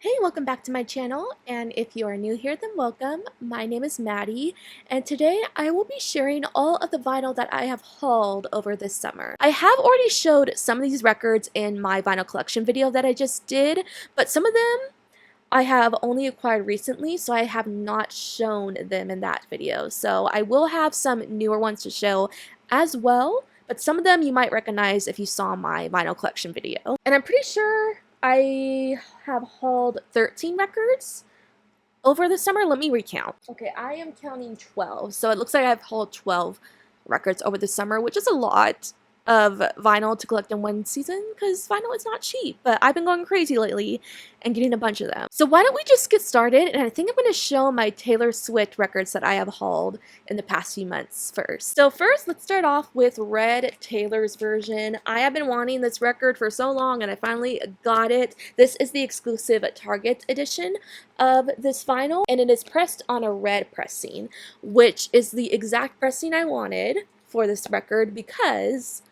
Hey, welcome back to my channel, and if you are new here, then welcome. My name is Maddie, and today I will be sharing all of the vinyl that I have hauled over this summer. I have already showed some of these records in my vinyl collection video that I just did, but some of them I have only acquired recently, so I have not shown them in that video. So I will have some newer ones to show as well, but some of them you might recognize if you saw my vinyl collection video. And I'm pretty sure I have hauled 13 records over the summer. Let me recount. Okay, I am counting 12. So it looks like I've hauled 12 records over the summer, which is a lot of vinyl to collect in one season because vinyl is not cheap, but I've been going crazy lately and getting a bunch of them. So why don't we just get started, and I think I'm going to show my Taylor Swift records that I have hauled in the past few months first. So first, let's start off with Red Taylor's version. I have been wanting this record for so long and I finally got it. This is the exclusive Target edition of this vinyl, and it is pressed on a red pressing, which is the exact pressing I wanted for this record because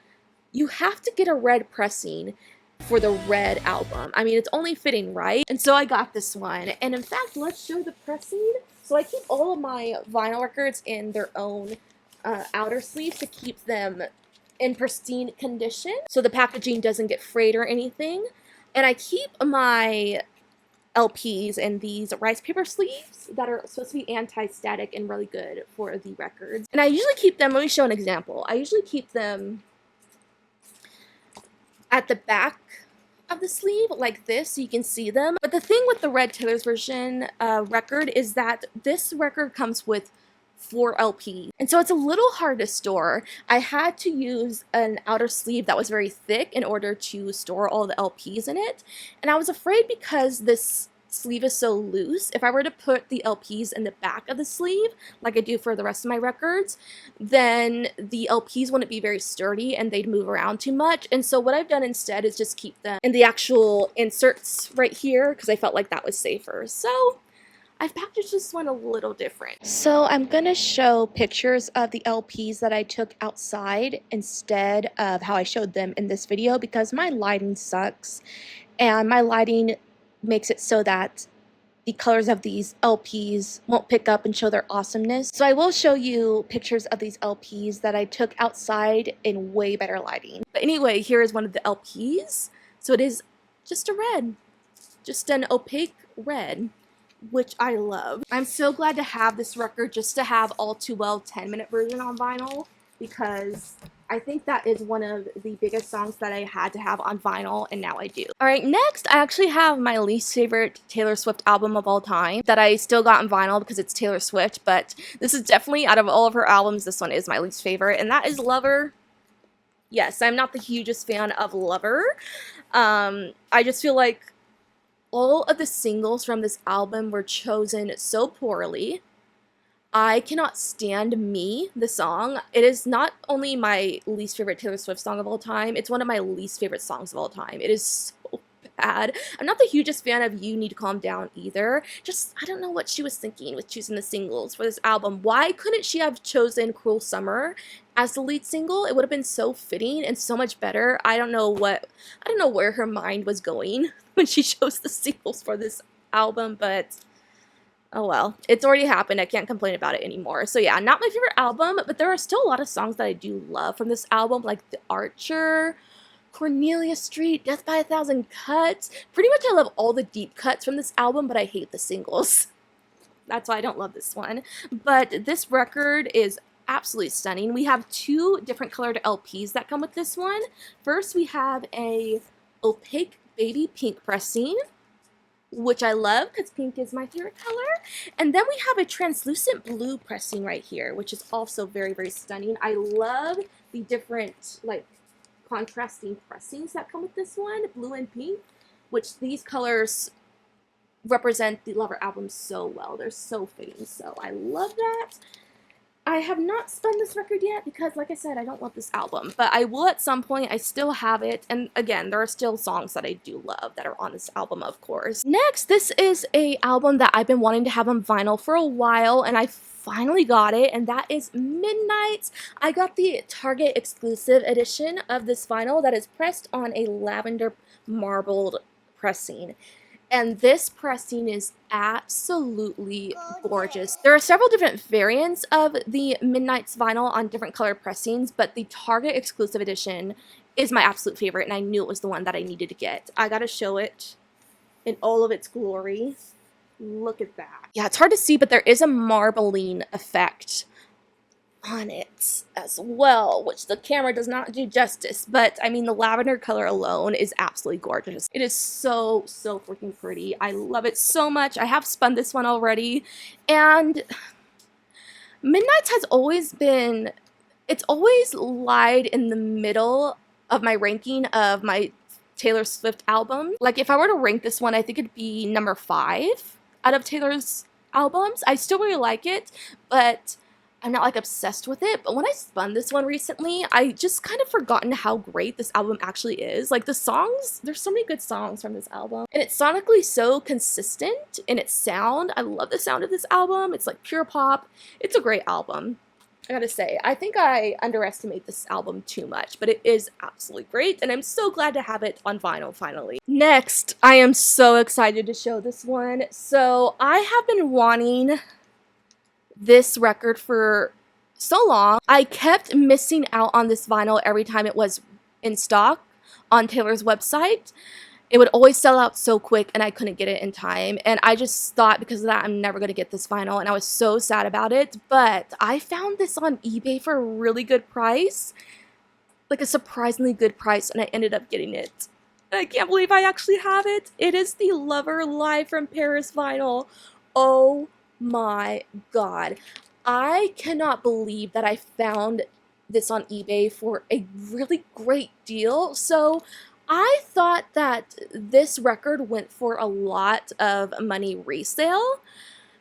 you have to get a red pressing for the Red album. I mean, it's only fitting, right? And so I got this one. And in fact, let's show the pressing. So I keep all of my vinyl records in their own outer sleeves to keep them in pristine condition so the packaging doesn't get frayed or anything. And I keep my LPs in these rice paper sleeves that are supposed to be anti-static and really good for the records. And I usually keep them, let me show an example. I usually keep them at the back of the sleeve like this so you can see them. But the thing with the Red Taylor's version record is that this record comes with 4 LPs, and so it's a little hard to store. I had to use an outer sleeve that was very thick in order to store all the LPs in it, and I was afraid because this sleeve is so loose, if I were to put the LPs in the back of the sleeve like I do for the rest of my records, then the LPs wouldn't be very sturdy and they'd move around too much. And so what I've done instead is just keep them in the actual inserts right here because I felt like that was safer. So I've packaged this one a little different. So I'm going to show pictures of the LPs that I took outside instead of how I showed them in this video because my lighting sucks, and my lighting makes it so that the colors of these LPs won't pick up and show their awesomeness. So I will show you pictures of these LPs that I took outside in way better lighting. But anyway, here is one of the LPs. So it is just a red, just an opaque red, which I love. I'm so glad to have this record just to have All Too Well 10-minute version on vinyl because I think that is one of the biggest songs that I had to have on vinyl, and now I do. Alright, next I actually have my least favorite Taylor Swift album of all time that I still got on vinyl because it's Taylor Swift, but this is definitely, out of all of her albums, this one is my least favorite, and that is Lover. Yes, I'm not the hugest fan of Lover. I just feel like all of the singles from this album were chosen so poorly. I cannot stand Me, the song. It is not only my least favorite Taylor Swift song of all time, it's one of my least favorite songs of all time. It is so bad. I'm not the hugest fan of You Need to Calm Down either. Just, I don't know what she was thinking with choosing the singles for this album. Why couldn't she have chosen Cruel Summer as the lead single? It would have been so fitting and so much better. I don't know where her mind was going when she chose the singles for this album, but oh well, it's already happened. I can't complain about it anymore. So yeah, not my favorite album, but there are still a lot of songs that I do love from this album, like The Archer, Cornelia Street, Death by a Thousand Cuts. Pretty much I love all the deep cuts from this album, but I hate the singles. That's why I don't love this one. But this record is absolutely stunning. We have 2 different colored LPs that come with this one. First, we have a opaque baby pink pressing, which I love because pink is my favorite color. And then we have a translucent blue pressing right here, which is also very, very stunning. I love the different, like, contrasting pressings that come with this one, blue and pink, which these colors represent the Lover album so well. They're so fitting, so I love that. I have not spun this record yet because, like I said, I don't love this album, but I will at some point. I still have it, and again, there are still songs that I do love that are on this album, of course. Next, this is a album that I've been wanting to have on vinyl for a while, and I finally got it, and that is Midnights. I got the Target exclusive edition of this vinyl that is pressed on a lavender marbled pressing. And this pressing is absolutely gorgeous. There are several different variants of the Midnights vinyl on different colored pressings, but the Target exclusive edition is my absolute favorite, and I knew it was the one that I needed to get. I gotta show it in all of its glory. Look at that. Yeah, it's hard to see, but there is a marbling effect on it as well, which the camera does not do justice, but I mean the lavender color alone is absolutely gorgeous. It is so freaking pretty. I love it so much. I have spun this one already, and Midnights has always been, it's always lied in the middle of my ranking of my Taylor Swift album. Like if I were to rank this one, I think it'd be number 5 out of Taylor's albums. I still really like it, but I'm not like obsessed with it. But when I spun this one recently, I just kind of forgotten how great this album actually is. Like the songs, there's so many good songs from this album, and it's sonically so consistent in its sound. I love the sound of this album. It's like pure pop. It's a great album. I gotta say, I think I underestimate this album too much, but it is absolutely great, and I'm so glad to have it on vinyl finally. Next, I am so excited to show this one. So I have been wanting this record for so long. I kept missing out on this vinyl every time it was in stock on Taylor's website. It would always sell out so quick, and I couldn't get it in time. And I just thought because of that, I'm never going to get this vinyl, and I was so sad about it. But I found this on eBay for a really good price, like a surprisingly good price, and I ended up getting it. And I can't believe I actually have it. It is the Lover Live from Paris vinyl. Oh my god. I cannot believe that I found this on eBay for a really great deal. So I thought that this record went for a lot of money resale.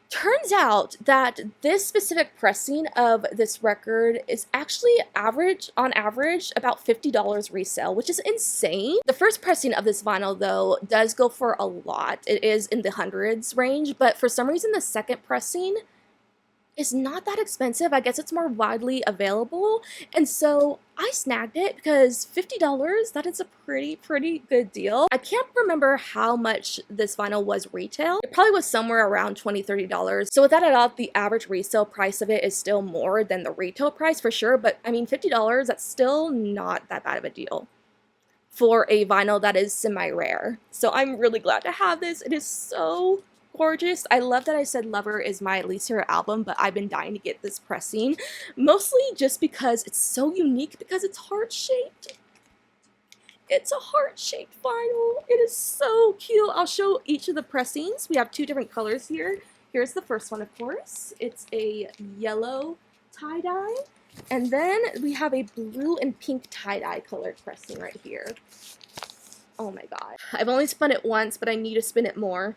Turns out that this specific pressing of this record is actually on average, about $50 resale, which is insane. The first pressing of this vinyl, though, does go for a lot. It is in the hundreds range, but for some reason the second pressing is not that expensive. I guess it's more widely available, and so I snagged it because $50, that is a pretty good deal. I can't remember how much this vinyl was retail. It probably was somewhere around $20-30. So without a doubt, the average resale price of it is still more than the retail price for sure, but I mean $50, that's still not that bad of a deal for a vinyl that is semi-rare. So I'm really glad to have this. It is so gorgeous. I love that I said Lover is my least favorite album, but I've been dying to get this pressing, mostly just because it's so unique, because it's heart-shaped. It's a heart-shaped vinyl. It is so cute. I'll show each of the pressings. We have 2 different colors here. Here's the first one, of course. It's a yellow tie-dye, and then we have a blue and pink tie-dye colored pressing right here. Oh my god. I've only spun it once, but I need to spin it more.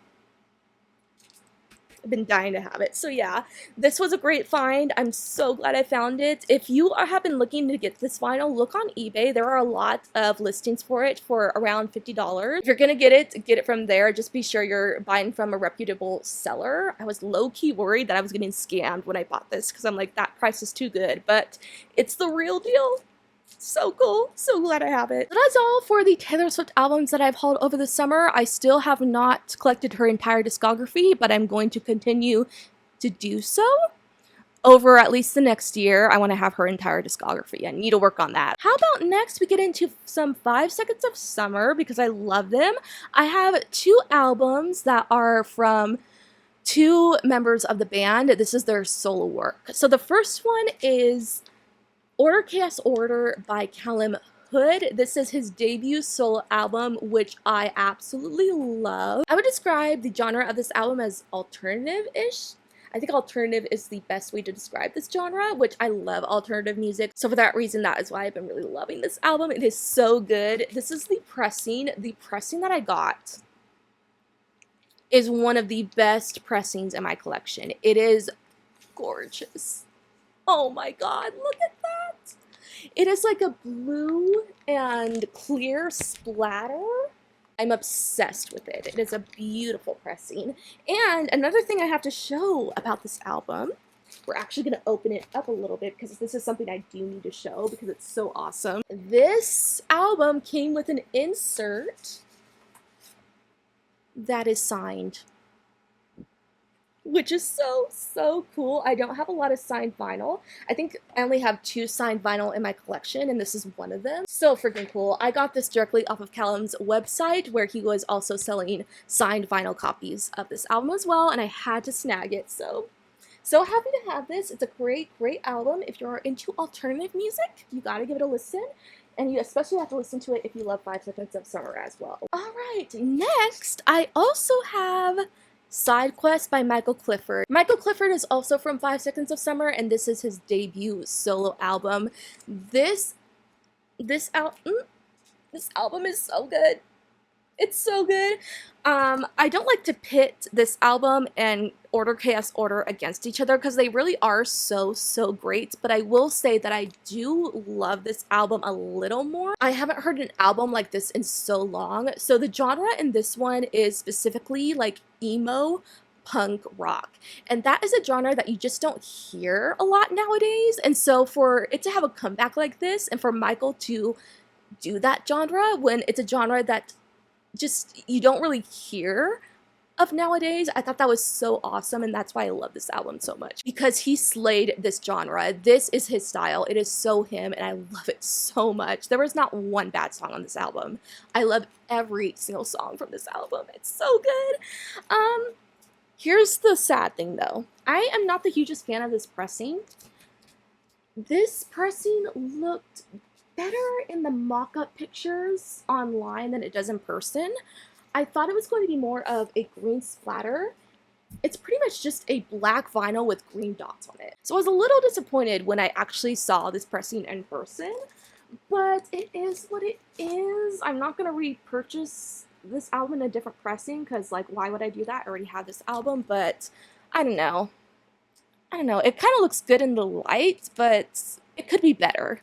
Been dying to have it. So yeah, this was a great find. I'm so glad I found it. If you have been looking to get this vinyl, look on eBay. There are a lot of listings for it for around $50. If you're gonna get it from there. Just be sure you're buying from a reputable seller. I was low-key worried that I was getting scammed when I bought this, because I'm like, that price is too good, but it's the real deal. So cool. So glad I have it. So that's all for the Taylor Swift albums that I've hauled over the summer. I still have not collected her entire discography, but I'm going to continue to do so over at least the next year. I want to have her entire discography. I need to work on that. How about next we get into some 5 Seconds of Summer, because I love them. I have 2 albums that are from 2 members of the band. This is their solo work. So the first one is Order Chaos Order by Callum Hood. This is his debut solo album, which I absolutely love. I would describe the genre of this album as alternative-ish. I think alternative is the best way to describe this genre, which I love alternative music. So for that reason, that is why I've been really loving this album. It is so good. This is the pressing. The pressing that I got is one of the best pressings in my collection. It is gorgeous. Oh my god, look at that! It is like a blue and clear splatter. I'm obsessed with it. It is a beautiful pressing. And another thing I have to show about this album, we're actually going to open it up a little bit because this is something I do need to show because it's so awesome. This album came with an insert that is signed, which is so cool. I don't have a lot of signed vinyl. I think I only have 2 signed vinyl in my collection, and this is one of them. So freaking cool. I got this directly off of Callum's website, where he was also selling signed vinyl copies of this album as well, and I had to snag it. So happy to have this. It's a great album. If you're into alternative music, you gotta give it a listen. And you especially have to listen to it if you love 5 Seconds of Summer as well. Alright, next, I also have Side Quest by Michael Clifford. Michael Clifford is also from 5 Seconds of Summer, and this is his debut solo album. This album is so good. It's so good. I don't like to pit this album and Order Chaos Order against each other because they really are so great, but I will say that I do love this album a little more. I haven't heard an album like this in so long. So the genre in this one is specifically like emo punk rock, and that is a genre that you just don't hear a lot nowadays. And so for it to have a comeback like this, and for Michael to do that genre when it's a genre that just you don't really hear of nowadays, I thought that was so awesome, and that's why I love this album so much, because he slayed this genre. This is his style. It is so him, and I love it so much. There was not one bad song on this album. I love every single song from this album. It's so good. Here's the sad thing though. I am not the hugest fan of this pressing. This pressing looked better in the mock-up pictures online than it does in person. I thought it was going to be more of a green splatter. It's pretty much just a black vinyl with green dots on it. So I was a little disappointed when I actually saw this pressing in person, but it is what it is. I'm not going to repurchase this album in a different pressing because, like, why would I do that? I already have this album, but I don't know. It kind of looks good in the light, but it could be better.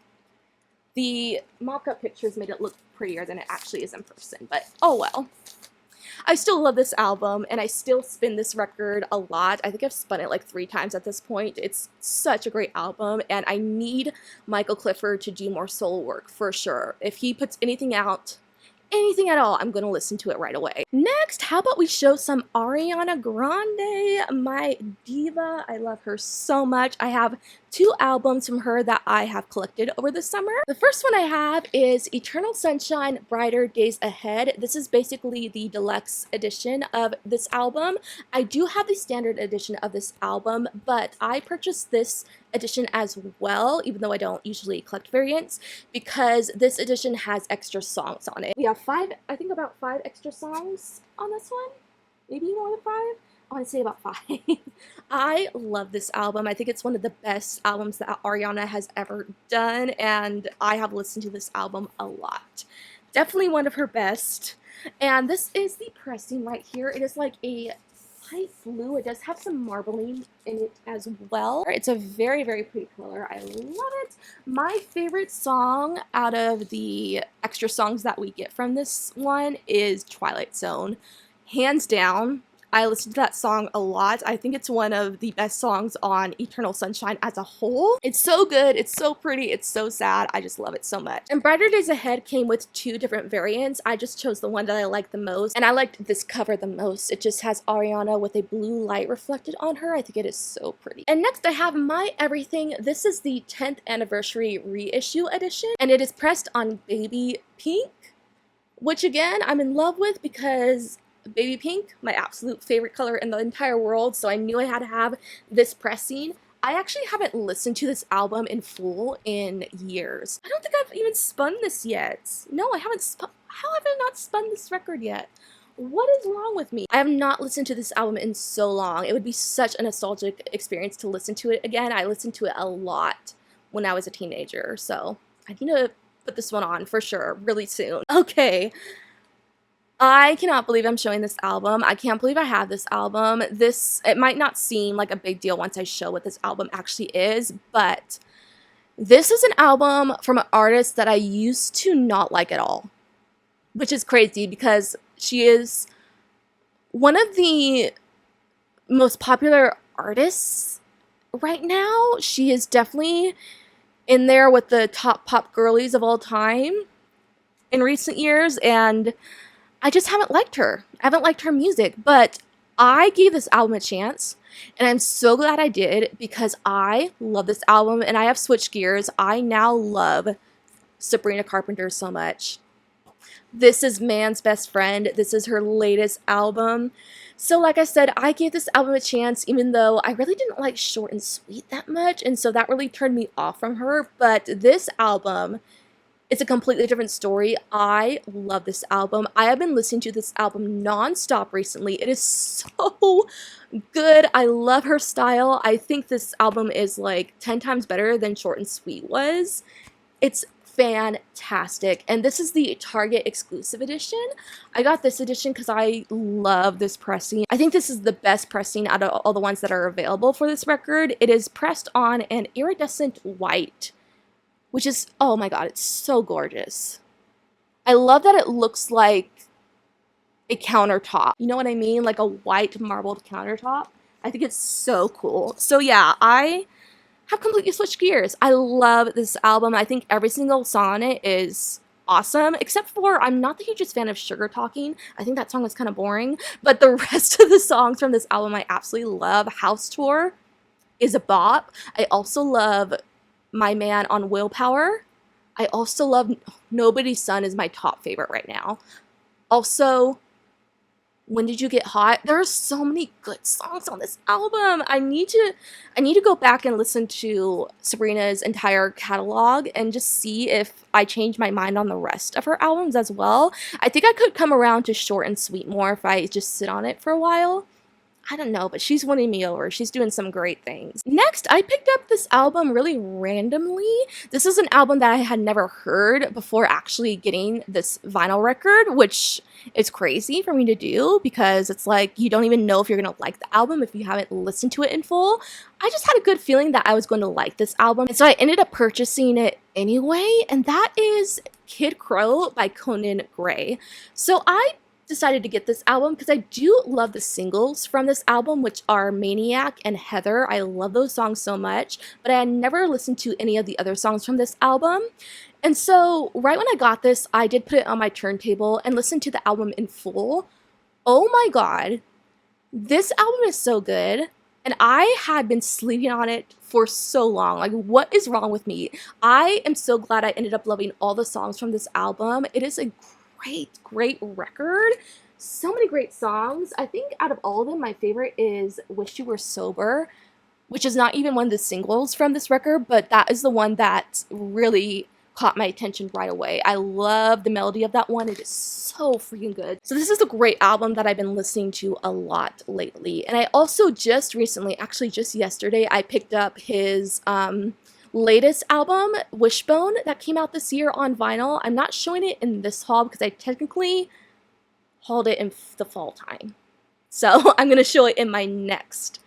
The mock-up pictures made it look prettier than it actually is in person, but oh well. I still love this album, and I still spin this record a lot. I think I've spun it like 3 times at this point. It's such a great album, and I need Michael Clifford to do more solo work for sure. If he puts anything out, anything at all, I'm going to listen to it right away. Next, how about we show some Ariana Grande, my diva. I love her so much. I have 2 albums from her that I have collected over the summer. The first one I have is Eternal Sunshine, Brighter Days Ahead. This is basically the deluxe edition of this album. I do have the standard edition of this album, but I purchased this edition as well, even though I don't usually collect variants, because this edition has extra songs on it. We have 5, I think about 5 extra songs on this one. Maybe more than 5? I want to say about 5. I love this album. I think it's one of the best albums that Ariana has ever done, and I have listened to this album a lot. Definitely one of her best. And this is the pressing right here. It is like a light blue. It does have some marbling in it as well. It's a very pretty color. I love it. My favorite song out of the extra songs that we get from this one is Twilight Zone. Hands down. I listen to that song a lot. I think it's one of the best songs on Eternal Sunshine as a whole. It's so good, it's so pretty, it's so sad. I just love it so much. And Brighter Days Ahead came with 2 different variants. I just chose the one that I liked the most, and I liked this cover the most. It just has Ariana with a blue light reflected on her. I think it is so pretty. And next I have My Everything. This is the 10th anniversary reissue edition, and it is pressed on baby pink, which again, I'm in love with because baby pink, my absolute favorite color in the entire world, so I knew I had to have this pressing. I actually haven't listened to this album in full in years. I don't think I've even spun this yet. No, I haven't spun. How have I not spun this record yet? What is wrong with me? I have not listened to this album in so long. It would be such a nostalgic experience to listen to it again. I listened to it a lot when I was a teenager, so I need to put this one on for sure really soon. Okay. I cannot believe I'm showing this album. I can't believe I have this album. It might not seem like a big deal once I show what this album actually is, but this is an album from an artist that I used to not like at all, which is crazy because she is one of the most popular artists right now. She is definitely in there with the top pop girlies of all time in recent years, and I just haven't liked her. I haven't liked her music, but I gave this album a chance, and I'm so glad I did because I love this album and I have switched gears. I now love Sabrina Carpenter so much. This is Man's Best Friend. This is her latest album. So like I said, I gave this album a chance even though I really didn't like Short and Sweet that much, and so that really turned me off from her. But this album, it's a completely different story. I love this album. I have been listening to this album nonstop recently. It is so good. I love her style. I think this album is like 10 times better than Short and Sweet was. It's fantastic. And this is the Target exclusive edition. I got this edition because I love this pressing. I think this is the best pressing out of all the ones that are available for this record. It is pressed on an iridescent white, which is, oh my god, it's so gorgeous. I love that it looks like a countertop. You know what I mean? Like a white marbled countertop. I think it's so cool. So yeah, I have completely switched gears. I love this album. I think every single song on it is awesome, except for I'm not the hugest fan of Sugar Talking. I think that song is kind of boring, but the rest of the songs from this album I absolutely love. House Tour is a bop. I also love My Man on Willpower. I also love Nobody's Son is my top favorite right now. Also, When Did You Get Hot? There are so many good songs on this album. I need to go back and listen to Sabrina's entire catalog and just see if I change my mind on the rest of her albums as well. I think I could come around to Short and Sweet more if I just sit on it for a while. I don't know, but she's winning me over. She's doing some great things. Next, I picked up this album really randomly. This is an album that I had never heard before actually getting this vinyl record, which is crazy for me to do because it's like you don't even know if you're going to like the album if you haven't listened to it in full. I just had a good feeling that I was going to like this album, and so I ended up purchasing it anyway, and that is Kid Crow by Conan Gray. So I decided to get this album because I do love the singles from this album, which are Maniac and Heather. I love those songs so much, but I had never listened to any of the other songs from this album. And so right when I got this, I did put it on my turntable and listen to the album in full. Oh my god, this album is so good. And I had been sleeping on it for so long. Like, what is wrong with me? I am so glad I ended up loving all the songs from this album. It is a great record. So many great songs. I think out of all of them, my favorite is Wish You Were Sober, which is not even one of the singles from this record, but that is the one that really caught my attention right away. I love the melody of that one. It is so freaking good. So this is a great album that I've been listening to a lot lately. And I also just recently, actually just yesterday, I picked up his latest album, Wishbone, that came out this year on vinyl. I'm not showing it in this haul because I technically hauled it in the fall time. So I'm going to show it in my next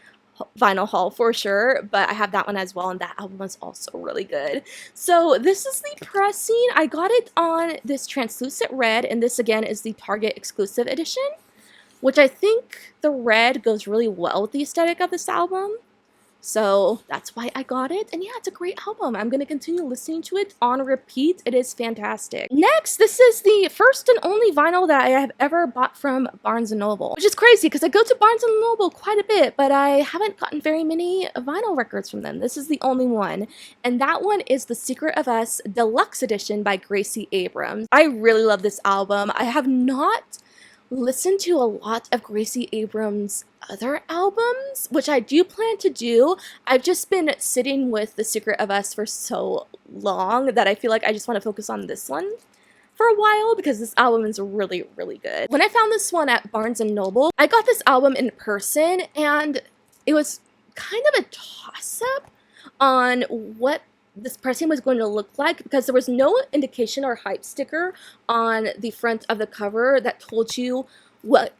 vinyl haul for sure, but I have that one as well, and that album is also really good. So this is the pressing. I got it on this translucent red, and this again is the Target exclusive edition, which I think the red goes really well with the aesthetic of this album. So that's why I got it. And yeah, it's a great album. I'm going to continue listening to it on repeat. It is fantastic. Next, this is the first and only vinyl that I have ever bought from Barnes & Noble, which is crazy because I go to Barnes & Noble quite a bit, but I haven't gotten very many vinyl records from them. This is the only one. And that one is The Secret of Us Deluxe Edition by Gracie Abrams. I really love this album. I have not listened to a lot of Gracie Abrams' other albums, which I do plan to do. I've just been sitting with The Secret of Us for so long that I feel like I just want to focus on this one for a while because this album is really good. When I found this one at Barnes & Noble, I got this album in person and it was kind of a toss-up on what this pressing was going to look like because there was no indication or hype sticker on the front of the cover that told you what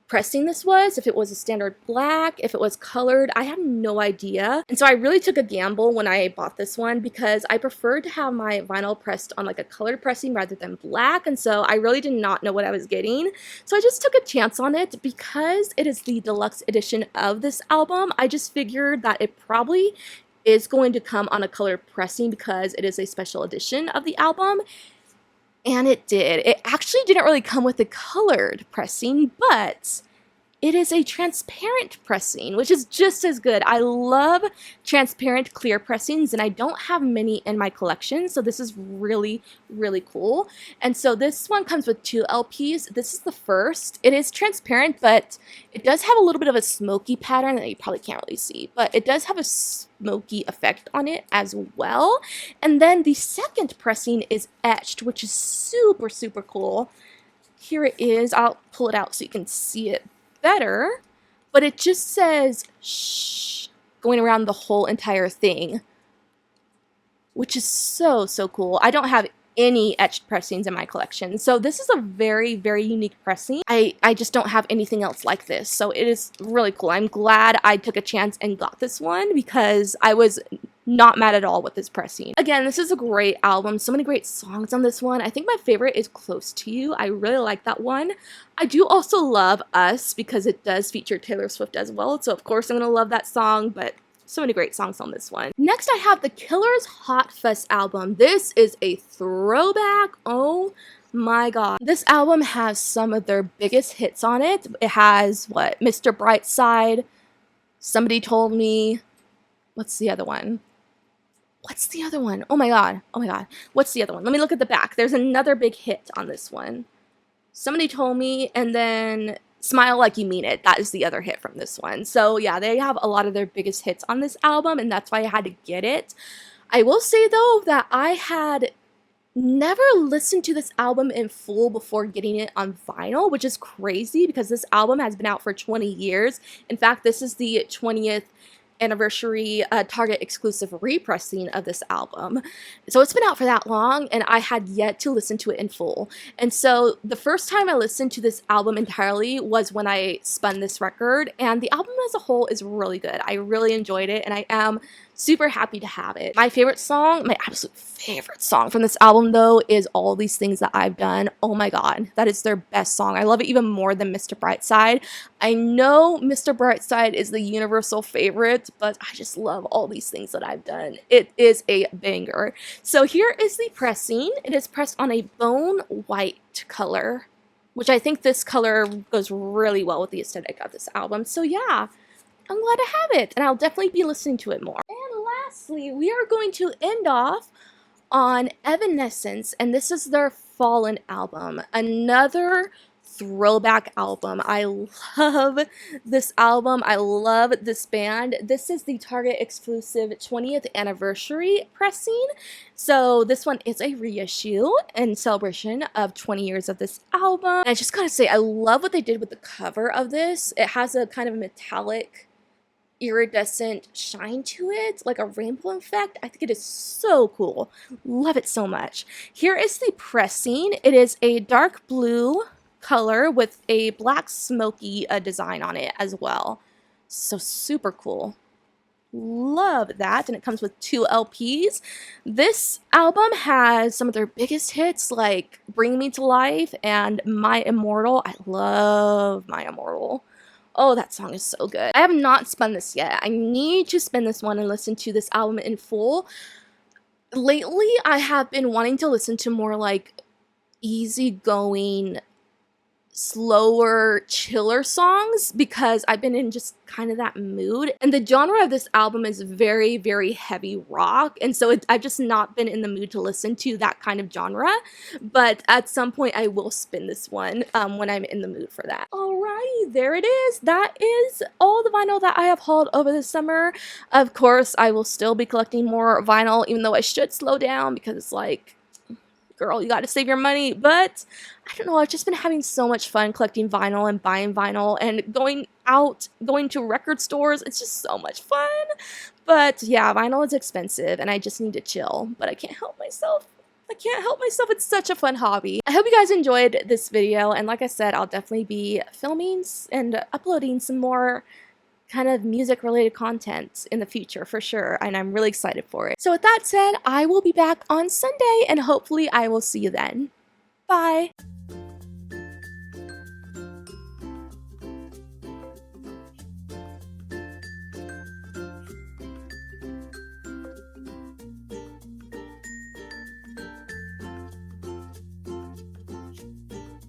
pressing this was, if it was a standard black, if it was colored. I had no idea. And so I really took a gamble when I bought this one because I preferred to have my vinyl pressed on like a colored pressing rather than black, and so I really did not know what I was getting. So I just took a chance on it because it is the deluxe edition of this album. I just figured that it probably is going to come on a colored pressing because it is a special edition of the album. And it did. It actually didn't really come with a colored pressing, but it is a transparent pressing, which is just as good. I love transparent clear pressings, and I don't have many in my collection, so this is really, really cool. And so this one comes with 2 LPs. This is the first. It is transparent, but it does have a little bit of a smoky pattern that you probably can't really see, but it does have a smoky effect on it as well. And then the second pressing is etched, which is super, super cool. Here it is. I'll pull it out so you can see it better, but it just says shh going around the whole entire thing, which is so, so cool. I don't have any etched pressings in my collection, so this is a very, very unique pressing. I just don't have anything else like this, so it is really cool. I'm glad I took a chance and got this one because I was not mad at all with this pressing. Again, this is a great album. So many great songs on this one. I think my favorite is Close to You. I really like that one. I do also love Us because it does feature Taylor Swift as well. So of course I'm going to love that song, but so many great songs on this one. Next I have the Killers Hot Fuss album. This is a throwback. Oh my god. This album has some of their biggest hits on it. It has what? Mr. Brightside, Somebody Told Me. What's the other one? What's the other one? Oh my god. Oh my god. What's the other one? Let me look at the back. There's another big hit on this one. Somebody Told Me, and then Smile Like You Mean It. That is the other hit from this one. So yeah, they have a lot of their biggest hits on this album, and that's why I had to get it. I will say though that I had never listened to this album in full before getting it on vinyl, which is crazy because this album has been out for 20 years. In fact, this is the 20th anniversary Target exclusive repressing of this album. So it's been out for that long and I had yet to listen to it in full. And so the first time I listened to this album entirely was when I spun this record, and the album as a whole is really good. I really enjoyed it and I am super happy to have it. My favorite song, my absolute favorite song from this album though, is All These Things That I've Done. Oh my god, that is their best song. I love it even more than Mr. Brightside. I know Mr. Brightside is the universal favorite, but I just love All These Things That I've Done. It is a banger. So here is the pressing. It is pressed on a bone white color, which I think this color goes really well with the aesthetic of this album. So yeah, I'm glad to have it, and I'll definitely be listening to it more. And lastly, we are going to end off on Evanescence, and this is their Fallen album. Another throwback album. I love this album. I love this band. This is the Target exclusive 20th anniversary pressing. So this one is a reissue in celebration of 20 years of this album. And I just gotta say, I love what they did with the cover of this. It has a kind of metallic iridescent shine to it, like a rainbow effect. I think it is so cool. Love it so much. Here is the pressing. It is a dark blue color with a black smoky design on it as well. So super cool. Love that. And it comes with 2 LPs. This album has some of their biggest hits like Bring Me to Life and My Immortal. I love My Immortal. Oh, that song is so good. I have not spun this yet. I need to spin this one and listen to this album in full. Lately, I have been wanting to listen to more like easygoing, slower, chiller songs because I've been in just kind of that mood. And the genre of this album is very, very heavy rock. And so I've just not been in the mood to listen to that kind of genre. But at some point I will spin this one when I'm in the mood for that. Alrighty, there it is. That is all the vinyl that I have hauled over the summer. Of course, I will still be collecting more vinyl, even though I should slow down because it's like, girl, you gotta save your money. But I don't know, I've just been having so much fun collecting vinyl and buying vinyl and going to record stores. It's just so much fun. But yeah, vinyl is expensive and I just need to chill, but I can't help myself. I can't help myself. It's such a fun hobby. I hope you guys enjoyed this video, and like I said, I'll definitely be filming and uploading some more kind of music related content in the future for sure, and I'm really excited for it. So with that said, I will be back on Sunday and hopefully I will see you then. Bye!